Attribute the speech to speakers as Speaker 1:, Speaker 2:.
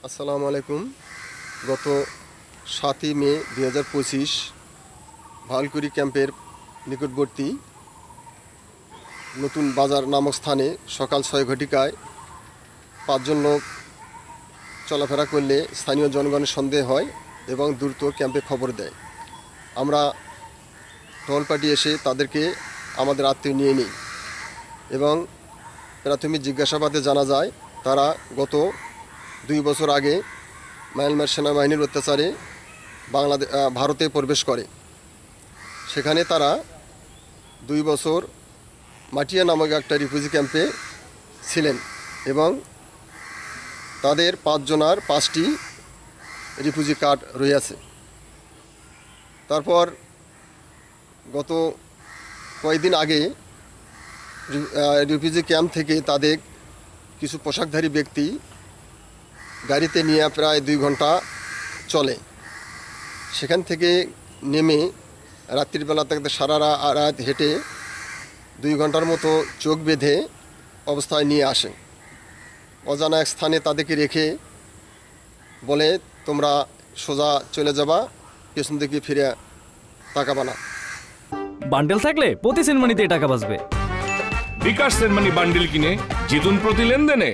Speaker 1: আসসালামু আলাইকুম। গত 7ই মে 2025 ভালকুড়ি ক্যাম্পের নিকটবর্তী নতুন বাজার নামক স্থানে সকাল 6 ঘটিকায় 5 জন লোক চলাফেরা করলে স্থানীয় জনগণের সন্দেহ হয় এবং দ্রুত ক্যাম্পে খবর দেয়। আমরা টহল পার্টি এসে তাদেরকে আমাদের আত্মীয় নিয়ে নিই এবং প্রাথমিক জিজ্ঞাসাবাদে জানা যায় তারা গত 2 বছর আগে মায়ানমার সেনাবাহিনীর অত্যাচারে ভারতে প্রবেশ করে। সেখানে তারা 2 বছর মাটিয়া নামক একটা রিফিউজি ক্যাম্পে ছিলেন এবং তাদের 5 জনার 5টি রিফিউজি কার্ড রয়েছে। তারপর গত কয়েকদিন আগে রিফিউজি ক্যাম্প থেকে তাদের কিছু পোশাকধারী ব্যক্তি গাড়িতে নিয়ে প্রায় 2 ঘন্টা চলে। সেখান থেকে নেমে রাত্রিবেলা থেকে সারা রাত হেঁটে 2 ঘন্টার মতো চোখ বেঁধে অবস্থায় নিয়ে আসে। অজানা এক স্থানে তাদেরকে রেখে বলে, তোমরা সোজা চলে যাবা, পেছন দিকে ফিরে তাকাবা না।
Speaker 2: বান্ডেল থাকলে প্রতি সেনমানিতে টাকা বাঁচবে।
Speaker 3: বিকাশ সেনমানি বান্ডিল কিনে জিতুন প্রতি লেনদেনে।